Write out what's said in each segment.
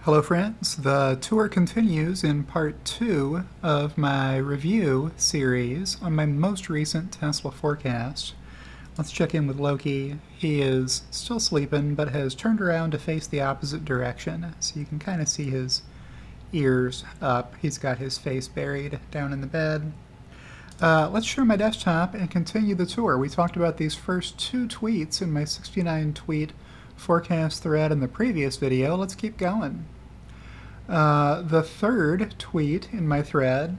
Hello friends, the tour continues in part 2 of my review series on my most recent Tesla forecast. Let's check in with Loki. He is still sleeping but has turned around to face the opposite direction, so you can kind of see his ears up. He's got his face buried down in the bed. Let's share my desktop and continue the tour. We talked about these first two tweets in my 69 tweet forecast thread in the previous video. Let's keep going. The third tweet in my thread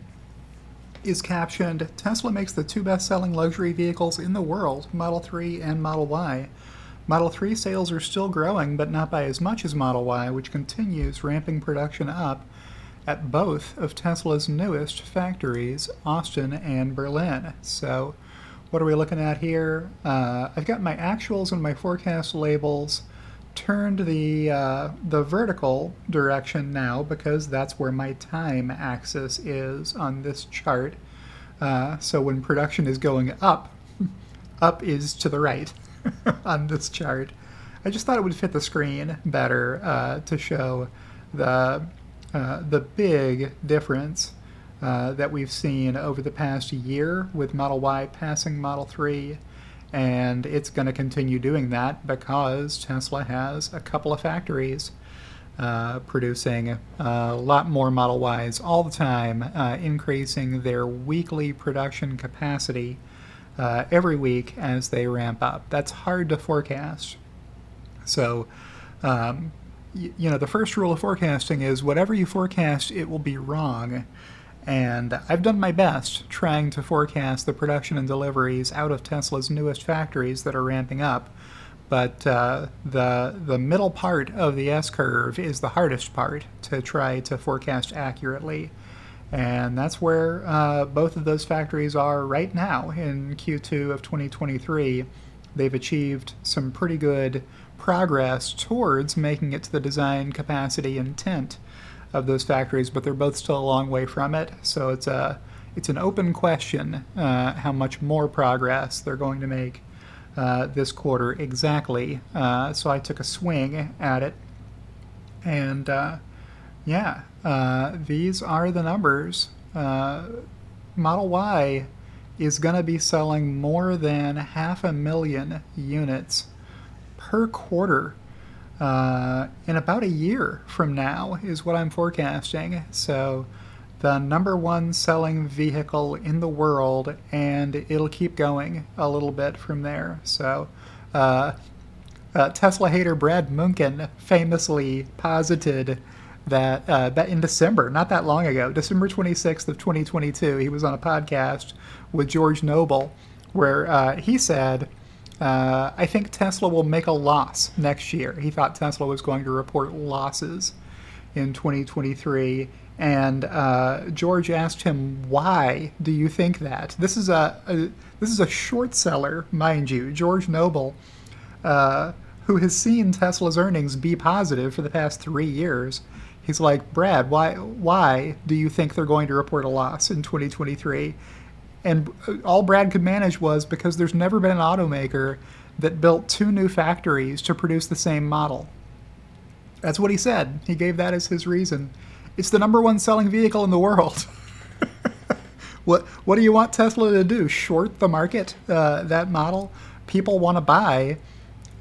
is captioned, Tesla makes the two best-selling luxury vehicles in the world, Model 3 and Model Y. Model 3 sales are still growing, but not by as much as Model Y, which continues ramping production up at both of Tesla's newest factories, Austin and Berlin. So what are we looking at here? I've got my actuals and my forecast labels turned the vertical direction now because that's where my time axis is on this chart. So when production is going up, up is to the right on this chart. I just thought it would fit the screen better to show the big difference that we've seen over the past year with Model Y passing Model 3, and it's going to continue doing that because Tesla has a couple of factories producing a lot more Model Ys all the time, increasing their weekly production capacity every week as they ramp up. That's hard to forecast. So the first rule of forecasting is whatever you forecast, it will be wrong. And I've done my best trying to forecast the production and deliveries out of Tesla's newest factories that are ramping up. But the middle part of the S-curve is the hardest part to try to forecast accurately. And that's where both of those factories are right now in Q2 of 2023. They've achieved some pretty good progress towards making it to the design capacity intent of those factories, but they're both still a long way from it. So it's an open question how much more progress they're going to make this quarter exactly. So I took a swing at it, and these are the numbers. Model Y is going to be selling more than 500,000 units per quarter in about a year from now is what I'm forecasting. So the number one selling vehicle in the world, and it'll keep going a little bit from there. So Tesla hater Brad Munkin famously posited that in December, not that long ago, December 26th of 2022, he was on a podcast with George Noble where he said, I think Tesla will make a loss next year. He thought Tesla was going to report losses in 2023. And George asked him, why do you think that? This is a short seller, mind you. George Noble, who has seen Tesla's earnings be positive for the past 3 years, he's like, Brad, why do you think they're going to report a loss in 2023? And all Brad could manage was because there's never been an automaker that built 2 new factories to produce the same model. That's what he said. He gave that as his reason. It's the number one selling vehicle in the world. What do you want Tesla to do? Short the market, that model? People want to buy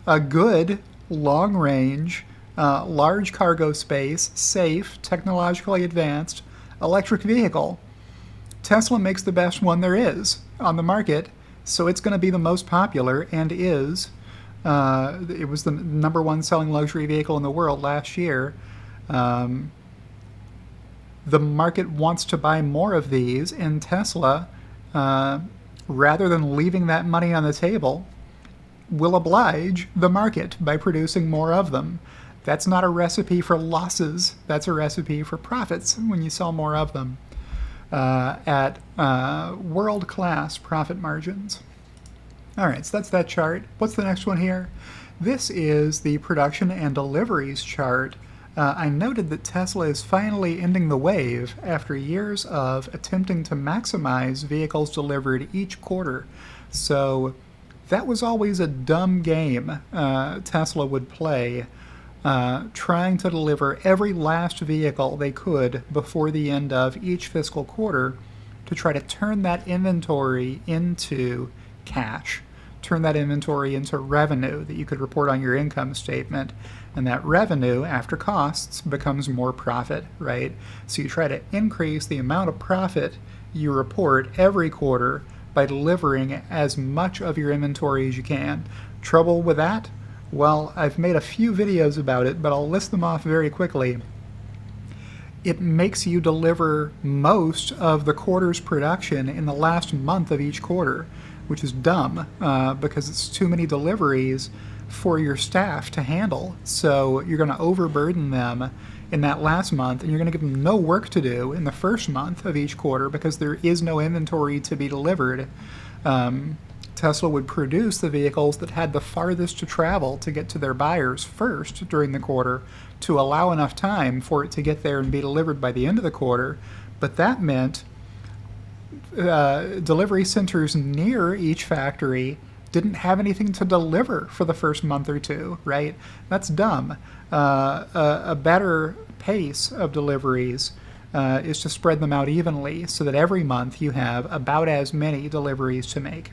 a good, long-range, large cargo space, safe, technologically advanced electric vehicle. Tesla makes the best one there is on the market, so it's going to be the most popular and is. It was the number one selling luxury vehicle in the world last year. The market wants to buy more of these, and Tesla, rather than leaving that money on the table, will oblige the market by producing more of them. That's not a recipe for losses. That's a recipe for profits when you sell more of them. At world-class profit margins. All right, so that's that chart. What's the next one here? This is the production and deliveries chart. I noted that Tesla is finally ending the wave after years of attempting to maximize vehicles delivered each quarter. So that was always a dumb game Tesla would play trying to deliver every last vehicle they could before the end of each fiscal quarter to try to turn that inventory into cash, turn that inventory into revenue that you could report on your income statement. And that revenue, after costs, becomes more profit, right? So you try to increase the amount of profit you report every quarter by delivering as much of your inventory as you can. Trouble with that? Well, I've made a few videos about it, but I'll list them off very quickly. It makes you deliver most of the quarter's production in the last month of each quarter, which is dumb because it's too many deliveries for your staff to handle. So you're going to overburden them in that last month, and you're going to give them no work to do in the first month of each quarter because there is no inventory to be delivered. Tesla would produce the vehicles that had the farthest to travel to get to their buyers first during the quarter to allow enough time for it to get there and be delivered by the end of the quarter. But that meant delivery centers near each factory didn't have anything to deliver for the first month or two, right? That's dumb. A better pace of deliveries is to spread them out evenly so that every month you have about as many deliveries to make.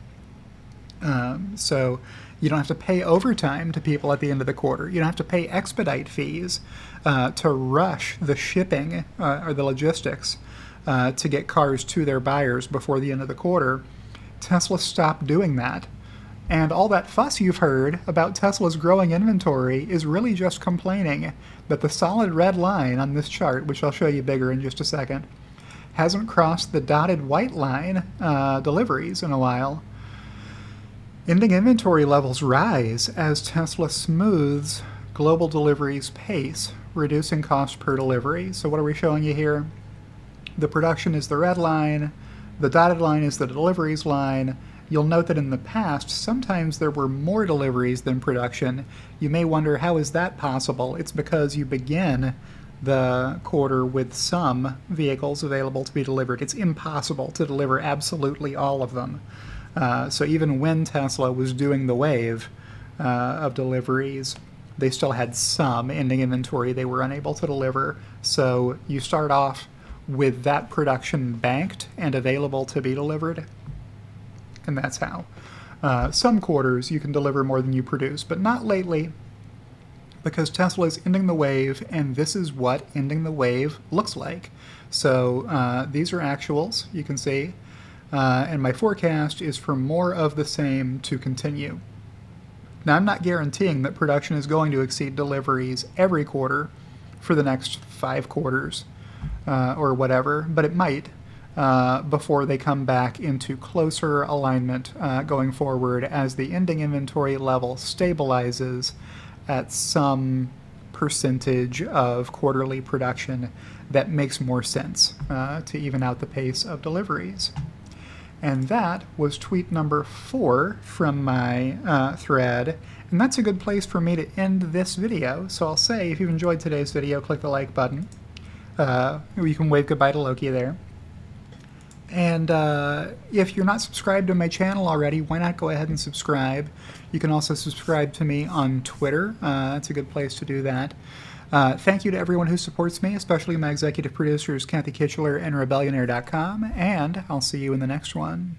So you don't have to pay overtime to people at the end of the quarter. You don't have to pay expedite fees to rush the shipping or the logistics to get cars to their buyers before the end of the quarter. Tesla stopped doing that. And all that fuss you've heard about Tesla's growing inventory is really just complaining that the solid red line on this chart, which I'll show you bigger in just a second, hasn't crossed the dotted white line deliveries in a while. Ending inventory levels rise as Tesla smooths global deliveries pace, reducing cost per delivery. So what are we showing you here? The production is the red line, the dotted line is the deliveries line. You'll note that in the past, sometimes there were more deliveries than production. You may wonder, how is that possible? It's because you begin the quarter with some vehicles available to be delivered. It's impossible to deliver absolutely all of them. So even when Tesla was doing the wave of deliveries, they still had some ending inventory they were unable to deliver. So you start off with that production banked and available to be delivered. And that's how. Some quarters you can deliver more than you produce, but not lately, because Tesla is ending the wave, and this is what ending the wave looks like. So these are actuals, you can see, and my forecast is for more of the same to continue. Now, I'm not guaranteeing that production is going to exceed deliveries every quarter for the next 5 quarters or whatever, but it might. Before they come back into closer alignment going forward as the ending inventory level stabilizes at some percentage of quarterly production that makes more sense to even out the pace of deliveries. And that was tweet number 4 from my thread, and that's a good place for me to end this video. So I'll say, if you've enjoyed today's video, click the like button. You can wave goodbye to Loki there. And if you're not subscribed to my channel already, why not go ahead and subscribe? You can also subscribe to me on Twitter. That's a good place to do that. Thank you to everyone who supports me, especially my executive producers, Kathy Kitchler and Rebellionaire.com, and I'll see you in the next one.